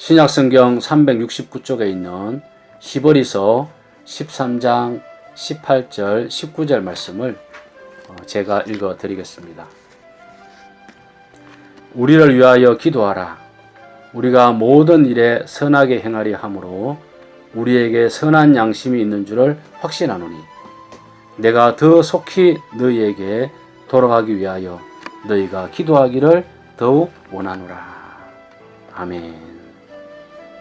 신약성경 369쪽에 있는 히브리서 13장 18절 19절 말씀을 제가 읽어 드리겠습니다. 우리를 위하여 기도하라. 우리가 모든 일에 선하게 행하리 함으로 우리에게 선한 양심이 있는 줄을 확신하노니 내가 더 속히 너희에게 돌아가기 위하여 너희가 기도하기를 더욱 원하노라. 아멘.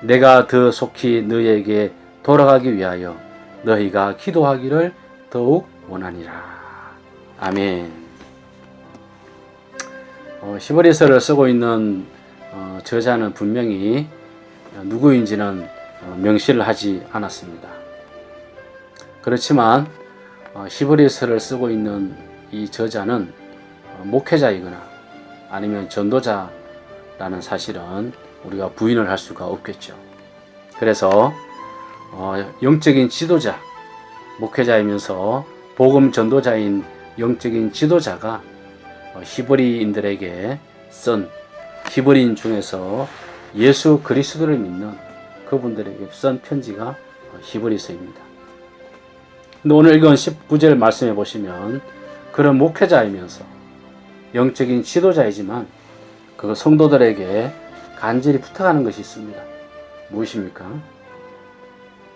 내가 더 속히 너희에게 돌아가기 위하여 너희가 기도하기를 더욱 원하니라. 아멘. 히브리서를 쓰고 있는 저자는 분명히 누구인지는 명시를 하지 않았습니다. 그렇지만 히브리서를 쓰고 있는 이 저자는 목회자이거나 아니면 전도자라는 사실은 우리가 부인을 할 수가 없겠죠. 그래서 영적인 지도자, 목회자이면서 복음 전도자인 영적인 지도자가 히브리인들에게 쓴, 히브리인 중에서 예수 그리스도를 믿는 그분들에게 쓴 편지가 히브리서입니다. 근데 오늘 읽은 19절 말씀해 보시면 그런 목회자이면서 영적인 지도자이지만 그 성도들에게 간절히 부탁하는 것이 있습니다. 무엇입니까?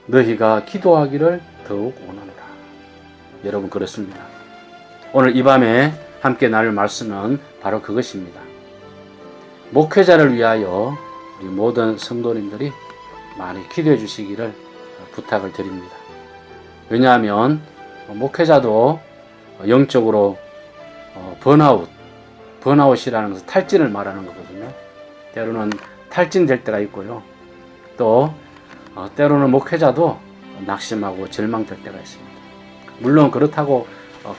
너희가 기도하기를 더욱 원하노라. 여러분 그렇습니다. 오늘 이 밤에 함께 나눌 말씀은 바로 그것입니다. 목회자를 위하여 우리 모든 성도님들이 많이 기도해 주시기를 부탁을 드립니다. 왜냐하면 목회자도 영적으로 번아웃이라는 것은 탈진을 말하는 거거든요. 때로는 탈진될 때가 있고요. 또 때로는 목회자도 낙심하고 절망될 때가 있습니다. 물론 그렇다고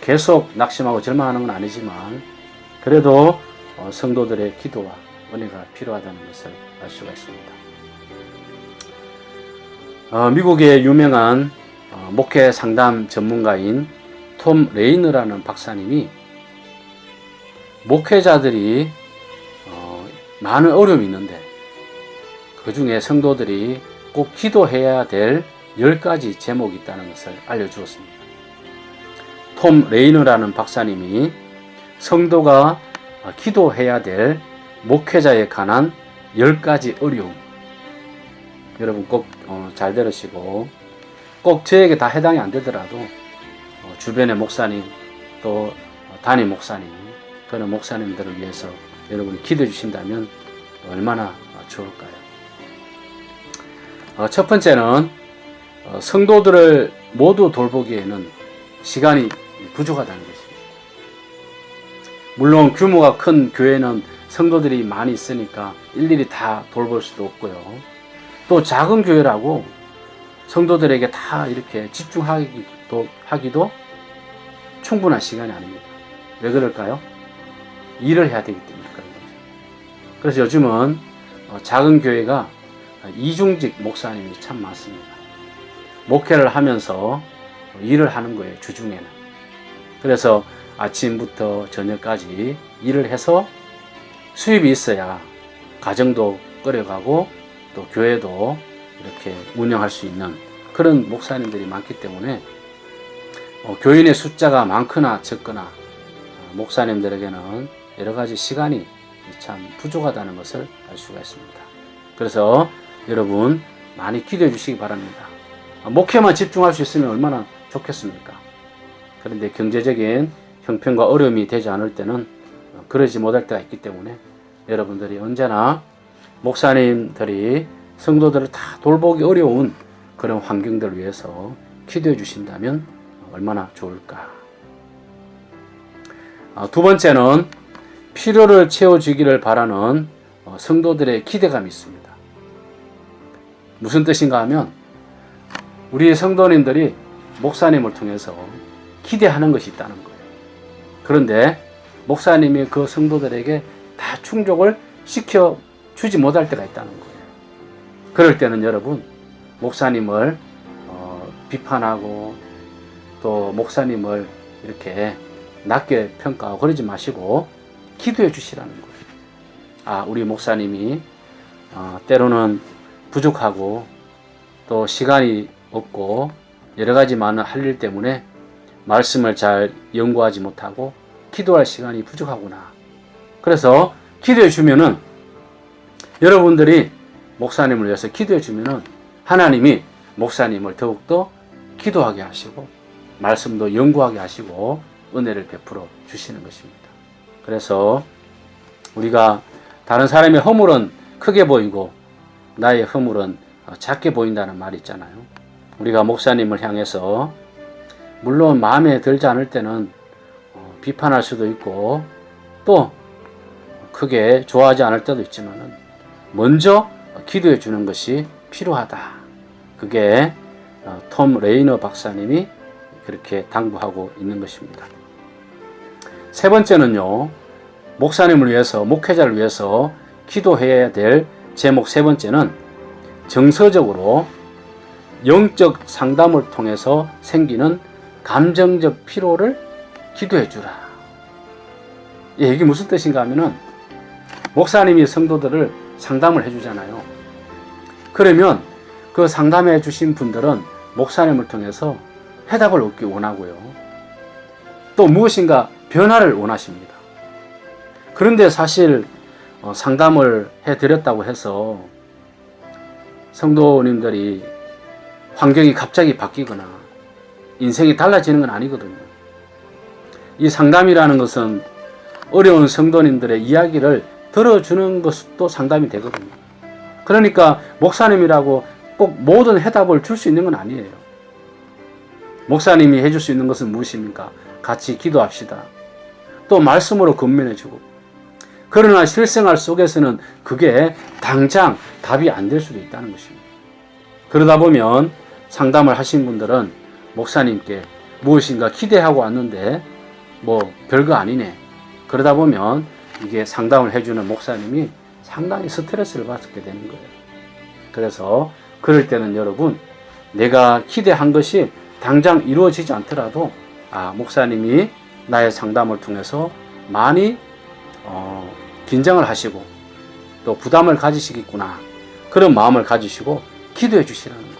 계속 낙심하고 절망하는 건 아니지만 그래도 성도들의 기도와 은혜가 필요하다는 것을 알 수가 있습니다. 미국의 유명한 목회 상담 전문가인 톰 레이너라는 박사님이 목회자들이 많은 어려움이 있는데 그 중에 성도들이 꼭 기도해야 될 10가지 제목이 있다는 것을 알려주었습니다. 톰 레이너라는 박사님이 성도가 기도해야 될 목회자에 관한 10가지 어려움, 여러분 꼭 잘 들으시고 꼭 저에게 다 해당이 안 되더라도 주변의 목사님 또 담임 목사님 그런 목사님들을 위해서 여러분이 기도해 주신다면 얼마나 좋을까요? 첫 번째는 성도들을 모두 돌보기에는 시간이 부족하다는 것입니다. 물론 규모가 큰 교회는 성도들이 많이 있으니까 일일이 다 돌볼 수도 없고요. 또 작은 교회라고 성도들에게 다 이렇게 집중하기도 충분한 시간이 아닙니다. 왜 그럴까요? 일을 해야 되기 때문에 그런 거죠. 그래서 요즘은 작은 교회가 이중직 목사님이 참 많습니다. 목회를 하면서 일을 하는 거예요, 주중에는. 그래서 아침부터 저녁까지 일을 해서 수입이 있어야 가정도 끌어가고 또 교회도 이렇게 운영할 수 있는 그런 목사님들이 많기 때문에 교인의 숫자가 많거나 적거나 목사님들에게는 여러 가지 시간이 참 부족하다는 것을 알 수가 있습니다. 그래서 여러분 많이 기도해 주시기 바랍니다. 목회만 집중할 수 있으면 얼마나 좋겠습니까? 그런데 경제적인 형편과 어려움이 되지 않을 때는 그러지 못할 때가 있기 때문에 여러분들이 언제나 목사님들이 성도들을 다 돌보기 어려운 그런 환경들을 위해서 기도해 주신다면 얼마나 좋을까? 두 번째는 필요를 채워주기를 바라는 성도들의 기대감이 있습니다. 무슨 뜻인가 하면 우리 성도님들이 목사님을 통해서 기대하는 것이 있다는 거예요. 그런데 목사님이 그 성도들에게 다 충족을 시켜주지 못할 때가 있다는 거예요. 그럴 때는 여러분 목사님을 비판하고 또 목사님을 이렇게 낮게 평가하고 그러지 마시고 기도해 주시라는 거예요. 우리 목사님이 때로는 부족하고 또 시간이 없고 여러 가지 많은 할 일 때문에 말씀을 잘 연구하지 못하고 기도할 시간이 부족하구나. 그래서 기도해 주면은 여러분들이 목사님을 위해서 기도해 주면은 하나님이 목사님을 더욱더 기도하게 하시고 말씀도 연구하게 하시고 은혜를 베풀어 주시는 것입니다. 그래서 우리가 다른 사람의 허물은 크게 보이고 나의 허물은 작게 보인다는 말이 있잖아요. 우리가 목사님을 향해서 물론 마음에 들지 않을 때는 비판할 수도 있고 또 크게 좋아하지 않을 때도 있지만 먼저 기도해 주는 것이 필요하다. 그게 톰 레이너 박사님이 그렇게 당부하고 있는 것입니다. 세 번째는요, 목사님을 위해서, 목회자를 위해서 기도해야 될 제목 세 번째는 정서적으로 영적 상담을 통해서 생기는 감정적 피로를 기도해 주라. 예, 이게 무슨 뜻인가 하면은 목사님이 성도들을 상담을 해주잖아요. 그러면 그 상담해 주신 분들은 목사님을 통해서 해답을 얻기 원하고요. 또 무엇인가 변화를 원하십니다. 그런데 사실 상담을 해드렸다고 해서 성도님들이 환경이 갑자기 바뀌거나 인생이 달라지는 건 아니거든요. 이 상담이라는 것은 어려운 성도님들의 이야기를 들어주는 것도 상담이 되거든요. 그러니까 목사님이라고 꼭 모든 해답을 줄 수 있는 건 아니에요. 목사님이 해줄 수 있는 것은 무엇입니까? 같이 기도합시다. 또 말씀으로 권면해주고. 그러나 실생활 속에서는 그게 당장 답이 안 될 수도 있다는 것입니다. 그러다 보면 상담을 하신 분들은 목사님께 무엇인가 기대하고 왔는데 뭐 별거 아니네. 그러다 보면 이게 상담을 해주는 목사님이 상당히 스트레스를 받게 되는 거예요. 그래서 그럴 때는 여러분, 내가 기대한 것이 당장 이루어지지 않더라도 목사님이 나의 상담을 통해서 많이 긴장을 하시고 또 부담을 가지시겠구나, 그런 마음을 가지시고 기도해 주시라는 거예요.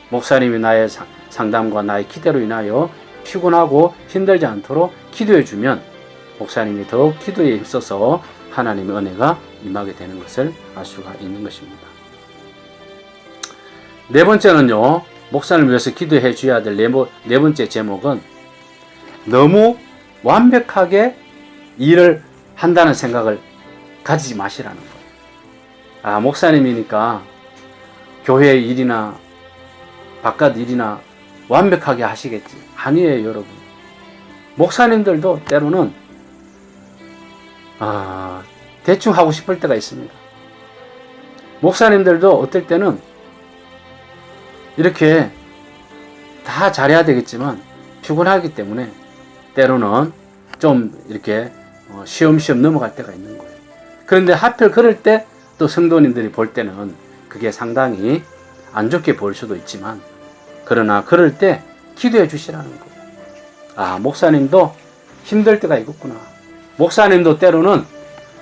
목사님이 나의 상담과 나의 기대로 인하여 피곤하고 힘들지 않도록 기도해 주면 목사님이 더욱 기도에 힘써서 하나님의 은혜가 임하게 되는 것을 알 수가 있는 것입니다. 네 번째는요, 목사님을 위해서 기도해 줘야 될 네 번째 제목은 너무 완벽하게 일을 한다는 생각을 가지지 마시라는 거예요. 목사님이니까 교회 일이나 바깥 일이나 완벽하게 하시겠지. 아니에요, 여러분. 목사님들도 때로는 대충 하고 싶을 때가 있습니다. 목사님들도 어떨 때는 이렇게 다 잘해야 되겠지만 피곤하기 때문에 때로는 좀 이렇게 쉬엄쉬엄 넘어갈 때가 있는 거예요. 그런데 하필 그럴 때 또 성도님들이 볼 때는 그게 상당히 안 좋게 보일 수도 있지만, 그러나 그럴 때 기도해 주시라는 거예요. 목사님도 힘들 때가 있겠구나. 목사님도 때로는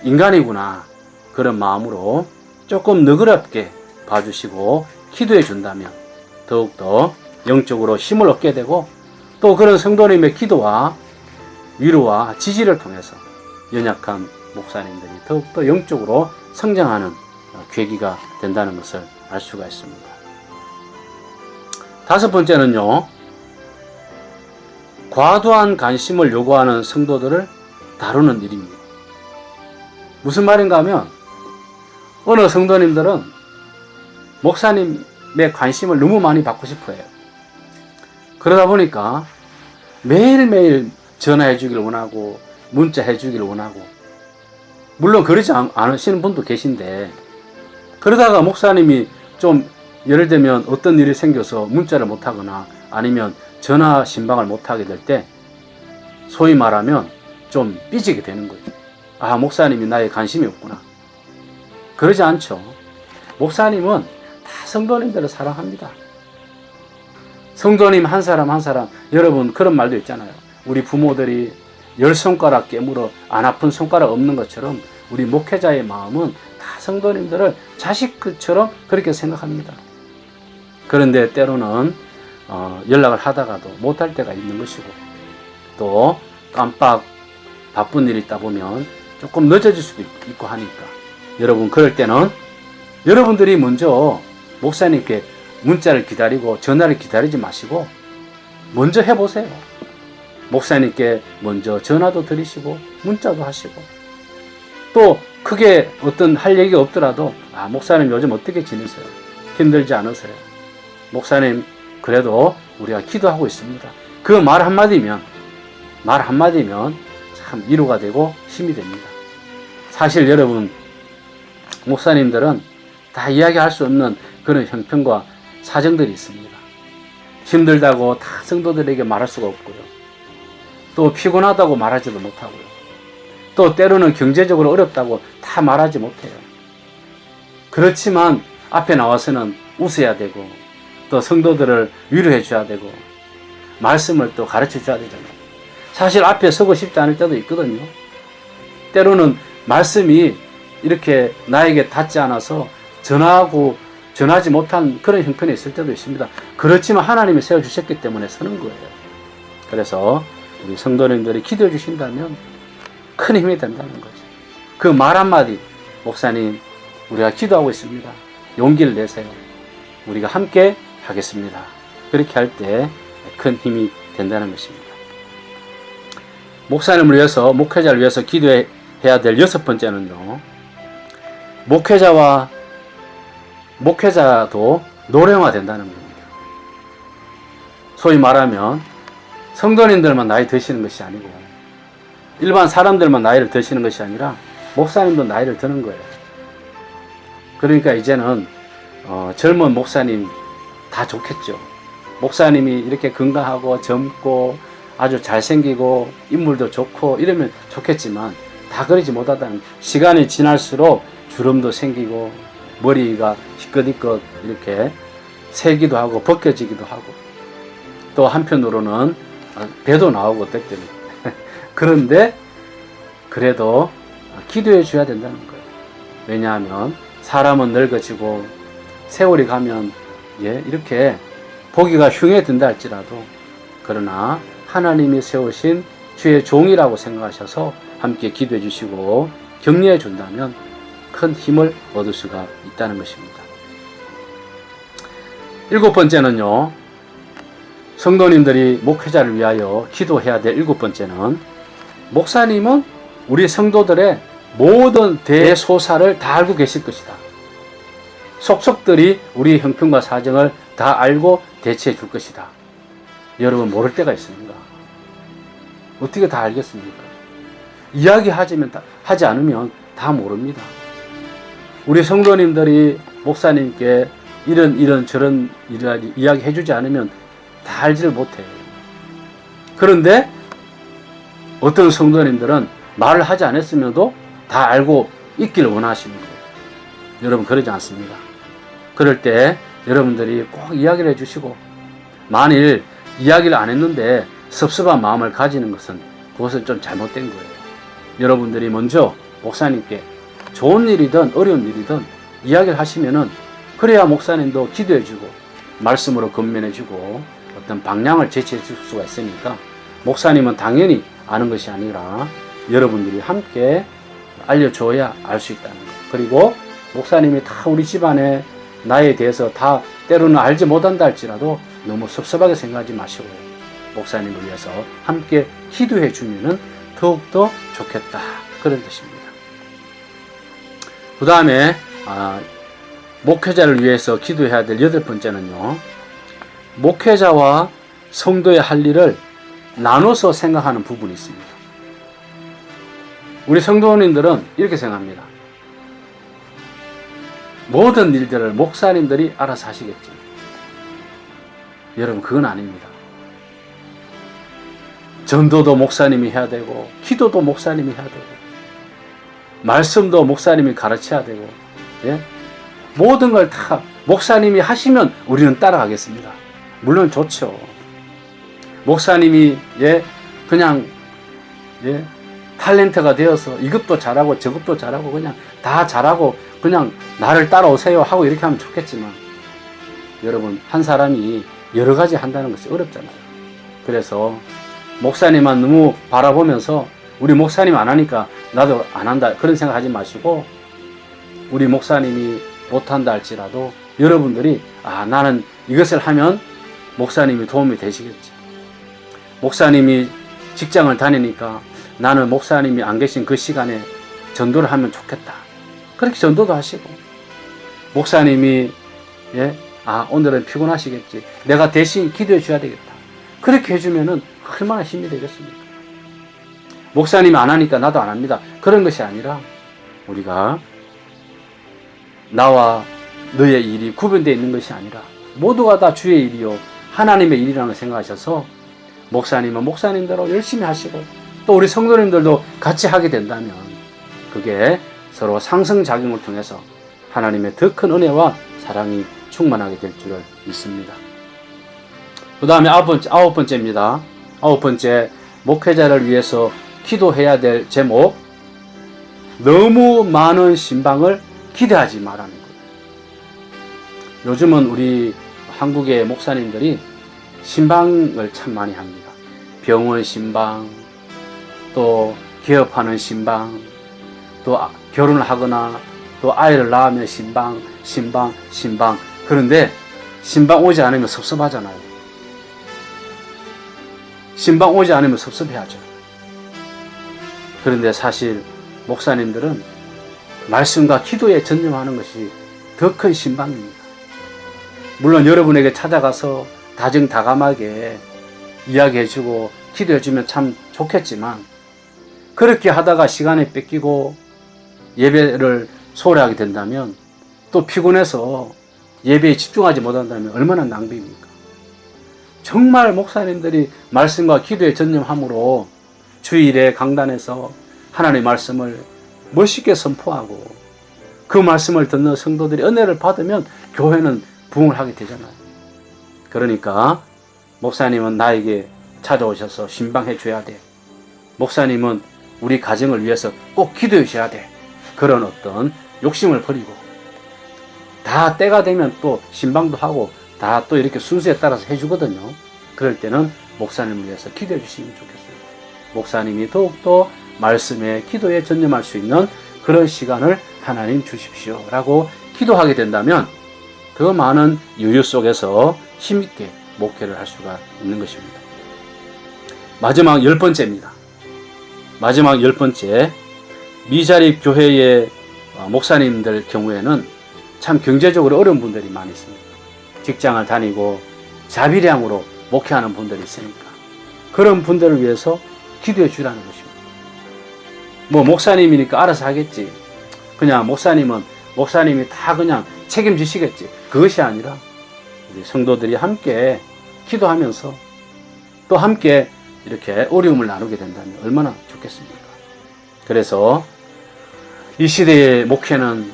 인간이구나. 그런 마음으로 조금 너그럽게 봐주시고 기도해 준다면 더욱더 영적으로 힘을 얻게 되고, 또 그런 성도님의 기도와 위로와 지지를 통해서 연약한 목사님들이 더욱더 영적으로 성장하는 계기가 된다는 것을 알 수가 있습니다. 다섯 번째는요, 과도한 관심을 요구하는 성도들을 다루는 일입니다. 무슨 말인가 하면 어느 성도님들은 목사님의 관심을 너무 많이 받고 싶어 해요. 그러다 보니까 매일매일 전화해 주길 원하고 문자해 주길 원하고, 물론 그러지 않으시는 분도 계신데, 그러다가 목사님이 좀 예를 들면 어떤 일이 생겨서 문자를 못하거나 아니면 전화 신방을 못하게 될 때 소위 말하면 좀 삐지게 되는 거죠. 목사님이 나에 관심이 없구나. 그러지 않죠. 목사님은 다 성도님들을 사랑합니다. 성도님 한 사람 한 사람, 여러분 그런 말도 있잖아요. 우리 부모들이 10손가락 깨물어 안 아픈 손가락 없는 것처럼 우리 목회자의 마음은 다 성도님들을 자식처럼 그렇게 생각합니다. 그런데 때로는 연락을 하다가도 못할 때가 있는 것이고, 또 깜빡 바쁜 일이 있다 보면 조금 늦어질 수도 있고 하니까, 여러분 그럴 때는 여러분들이 먼저 목사님께 문자를 기다리고 전화를 기다리지 마시고 먼저 해보세요. 목사님께 먼저 전화도 드리시고 문자도 하시고, 또 크게 어떤 할 얘기가 없더라도 목사님 요즘 어떻게 지내세요? 힘들지 않으세요? 목사님 그래도 우리가 기도하고 있습니다. 그 말 한마디면 참 위로가 되고 힘이 됩니다. 사실 여러분, 목사님들은 다 이야기할 수 없는 그런 형편과 사정들이 있습니다. 힘들다고 다 성도들에게 말할 수가 없고요. 또 피곤하다고 말하지도 못하고요. 또 때로는 경제적으로 어렵다고 다 말하지 못해요. 그렇지만 앞에 나와서는 웃어야 되고, 또 성도들을 위로해 줘야 되고, 말씀을 또 가르쳐 줘야 되잖아요. 사실 앞에 서고 싶지 않을 때도 있거든요. 때로는 말씀이 이렇게 나에게 닿지 않아서 전하지 못한 그런 형편이 있을 때도 있습니다. 그렇지만 하나님이 세워주셨기 때문에 서는 거예요. 그래서 우리 성도님들이 기도해 주신다면 큰 힘이 된다는 거죠. 그 말 한마디, 목사님 우리가 기도하고 있습니다. 용기를 내세요. 우리가 함께 하겠습니다. 그렇게 할 때 큰 힘이 된다는 것입니다. 목사님을 위해서, 목회자를 위해서 기도해야 될 6번째는요, 목회자도 노령화 된다는 겁니다. 소위 말하면 성도님들만 나이 드시는 것이 아니고, 일반 사람들만 나이를 드시는 것이 아니라 목사님도 나이를 드는 거예요. 그러니까 이제는 젊은 목사님 다 좋겠죠. 목사님이 이렇게 건강하고 젊고 아주 잘생기고 인물도 좋고 이러면 좋겠지만, 다 그러지 못하다는, 시간이 지날수록 주름도 생기고 머리가 희끗희끗 이렇게 새기도 하고 벗겨지기도 하고, 또 한편으로는 배도 나오고 때때로 그런데 그래도 기도해 줘야 된다는 거예요. 왜냐하면 사람은 늙어지고 세월이 가면 이렇게 보기가 흉해든다 할지라도, 그러나 하나님이 세우신 주의 종이라고 생각하셔서 함께 기도해 주시고 격려해 준다면 큰 힘을 얻을 수가 있다는 것입니다. 7번째는요, 성도님들이 목회자를 위하여 기도해야 될 7번째는, 목사님은 우리 성도들의 모든 대소사를 다 알고 계실 것이다. 속속들이 우리 형편과 사정을 다 알고 대처해 줄 것이다. 여러분, 모를 때가 있습니다. 어떻게 다 알겠습니까? 하지 않으면 다 모릅니다. 우리 성도님들이 목사님께 이런 저런 이야기 해주지 않으면 다 알지를 못해요. 그런데 어떤 성도님들은 말을 하지 않았으면도 다 알고 있기를 원하시는 거예요. 여러분, 그러지 않습니다. 그럴 때 여러분들이 꼭 이야기를 해주시고, 만일 이야기를 안 했는데 섭섭한 마음을 가지는 것은 그것은 좀 잘못된 거예요. 여러분들이 먼저 목사님께 좋은 일이든 어려운 일이든 이야기를 하시면은, 그래야 목사님도 기도해주고 말씀으로 건면해주고 어떤 방향을 제시해 줄 수가 있으니까, 목사님은 당연히 아는 것이 아니라 여러분들이 함께 알려줘야 알 수 있다는 것. 그리고 목사님이 다 우리 집안에 나에 대해서 다 때로는 알지 못한다 할지라도 너무 섭섭하게 생각하지 마시고 목사님을 위해서 함께 기도해 주면은 더욱더 좋겠다, 그런 뜻입니다. 그 다음에 목회자를 위해서 기도해야 될 8번째는요, 목회자와 성도의 할 일을 나눠서 생각하는 부분이 있습니다. 우리 성도님들은 이렇게 생각합니다. 모든 일들을 목사님들이 알아서 하시겠죠. 여러분, 그건 아닙니다. 전도도 목사님이 해야 되고, 기도도 목사님이 해야 되고, 말씀도 목사님이 가르쳐야 되고, 모든 걸 다 목사님이 하시면 우리는 따라가겠습니다. 물론 좋죠. 목사님이 그냥 탤런트가 되어서 이것도 잘하고 저것도 잘하고 그냥 다 잘하고 그냥 나를 따라오세요 하고 이렇게 하면 좋겠지만, 여러분, 한 사람이 여러 가지 한다는 것이 어렵잖아요. 그래서 목사님만 너무 바라보면서 우리 목사님 안 하니까 나도 안 한다, 그런 생각 하지 마시고, 우리 목사님이 못한다 할지라도 여러분들이 나는 이것을 하면 목사님이 도움이 되시겠지. 목사님이 직장을 다니니까 나는 목사님이 안 계신 그 시간에 전도를 하면 좋겠다. 그렇게 전도도 하시고, 목사님이 오늘은 피곤하시겠지, 내가 대신 기도해 줘야 되겠다, 그렇게 해주면은 얼마나 힘이 되겠습니까? 목사님이 안 하니까 나도 안 합니다, 그런 것이 아니라, 우리가 나와 너의 일이 구분되어 있는 것이 아니라 모두가 다 주의 일이요 하나님의 일이라고 생각하셔서, 목사님은 목사님대로 열심히 하시고 또 우리 성도님들도 같이 하게 된다면, 그게 서로 상승작용을 통해서 하나님의 더 큰 은혜와 사랑이 충만하게 될 줄을 믿습니다. 그 다음에 아홉 번째입니다. 아홉 번째, 목회자를 위해서 기도해야 될 제목, 너무 많은 신방을 기대하지 말라는 거예요. 요즘은 우리 한국의 목사님들이 신방을 참 많이 합니다. 병원 신방, 또 개업하는 신방, 또 결혼을 하거나 또 아이를 낳으면 신방. 그런데 신방 오지 않으면 섭섭하잖아요. 신방 오지 않으면 섭섭해하죠. 그런데 사실 목사님들은 말씀과 기도에 전념하는 것이 더 큰 신방입니다. 물론 여러분에게 찾아가서 다정다감하게 이야기해주고 기도해주면 참 좋겠지만, 그렇게 하다가 시간에 뺏기고 예배를 소홀하게 된다면, 또 피곤해서 예배에 집중하지 못한다면 얼마나 낭비입니까? 정말 목사님들이 말씀과 기도에 전념함으로 주일에 강단에서 하나님의 말씀을 멋있게 선포하고 그 말씀을 듣는 성도들이 은혜를 받으면 교회는 부흥을 하게 되잖아요. 그러니까 목사님은 나에게 찾아오셔서 신방해 줘야 돼. 목사님은 우리 가정을 위해서 꼭 기도해 줘야 돼. 그런 어떤 욕심을 버리고, 다 때가 되면 또 신방도 하고 다 또 이렇게 순서에 따라서 해주거든요. 그럴 때는 목사님을 위해서 기도해 주시면 좋겠어요. 목사님이 더욱더 말씀에 기도에 전념할 수 있는 그런 시간을 하나님 주십시오 라고 기도하게 된다면, 더 많은 여유 속에서 힘있게 목회를 할 수가 있는 것입니다. 마지막 10번째입니다. 마지막 10번째, 미자립 교회의 목사님들 경우에는 참 경제적으로 어려운 분들이 많이 있습니다. 직장을 다니고 자비량으로 목회하는 분들이 있으니까 그런 분들을 위해서 기도해 주라는 것입니다. 뭐 목사님이니까 알아서 하겠지, 그냥 목사님이 다 그냥 책임지시겠지, 그것이 아니라 우리 성도들이 함께 기도하면서 또 함께 이렇게 어려움을 나누게 된다면 얼마나 좋겠습니까? 그래서 이 시대의 목회는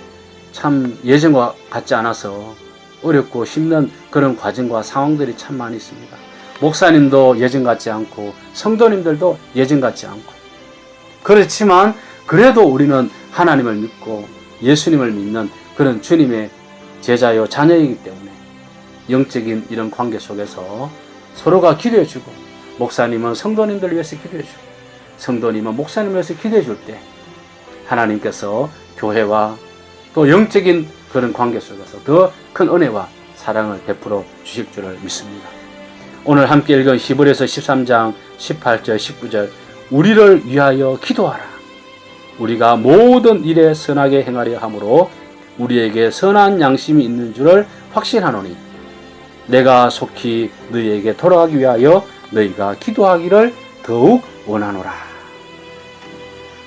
참 예전과 같지 않아서 어렵고 힘든 그런 과정과 상황들이 참 많이 있습니다. 목사님도 예전 같지 않고 성도님들도 예전 같지 않고, 그렇지만 그래도 우리는 하나님을 믿고 예수님을 믿는 그런 주님의 제자요 자녀이기 때문에 영적인 이런 관계 속에서 서로가 기도해주고, 목사님은 성도님들을 위해서 기도해주고 성도님은 목사님을 위해서 기도해줄 때 하나님께서 교회와 또 영적인 그런 관계 속에서 더 큰 은혜와 사랑을 베풀어 주실 줄을 믿습니다. 오늘 함께 읽은 히브리서 13장 18절 19절, 우리를 위하여 기도하라. 우리가 모든 일에 선하게 행하려 함으로 우리에게 선한 양심이 있는 줄을 확신하노니 내가 속히 너희에게 돌아가기 위하여 너희가 기도하기를 더욱 원하노라.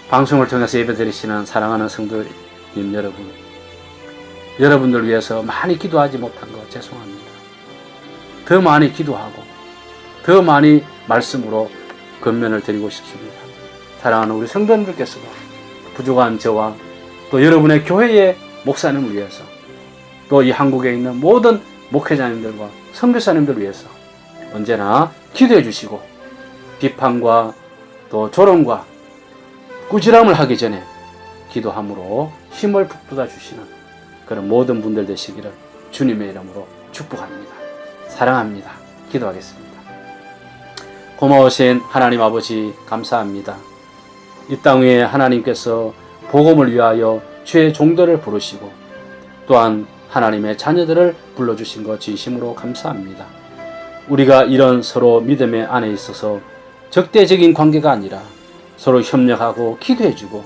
방송을 통해서 예배드리시는 사랑하는 성도님 여러분, 여러분들 위해서 많이 기도하지 못한 거 죄송합니다. 더 많이 기도하고 더 많이 말씀으로 권면을 드리고 싶습니다. 사랑하는 우리 성도님들께서도 부족한 저와 또 여러분의 교회의 목사님을 위해서, 또 이 한국에 있는 모든 목회자님들과 선교사님들을 위해서 언제나 기도해 주시고, 비판과 또 조롱과 꾸지람을 하기 전에 기도함으로 힘을 북돋아 주시는 그런 모든 분들 되시기를 주님의 이름으로 축복합니다. 사랑합니다. 기도하겠습니다. 고마우신 하나님 아버지 감사합니다. 이 땅 위에 하나님께서 복음을 위하여 주의 종들을 부르시고 또한 하나님의 자녀들을 불러주신 것 진심으로 감사합니다. 우리가 이런 서로 믿음의 안에 있어서 적대적인 관계가 아니라 서로 협력하고 기도해주고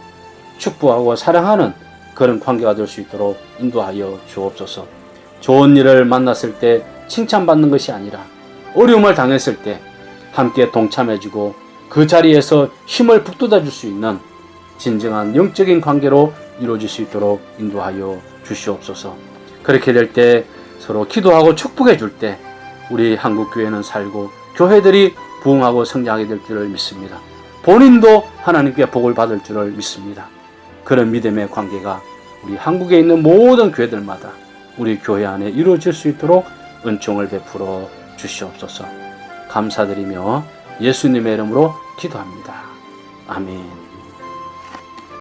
축복하고 사랑하는 그런 관계가 될 수 있도록 인도하여 주옵소서. 좋은 일을 만났을 때 칭찬받는 것이 아니라 어려움을 당했을 때 함께 동참해주고 그 자리에서 힘을 북돋아 줄 수 있는 진정한 영적인 관계로 이루어질 수 있도록 인도하여 주시옵소서. 그렇게 될 때 서로 기도하고 축복해 줄 때 우리 한국교회는 살고 교회들이 부흥하고 성장하게 될 줄을 믿습니다. 본인도 하나님께 복을 받을 줄을 믿습니다. 그런 믿음의 관계가 우리 한국에 있는 모든 교회들마다 우리 교회 안에 이루어질 수 있도록 은총을 베풀어 주시옵소서. 감사드리며 예수님의 이름으로 기도합니다. 아멘.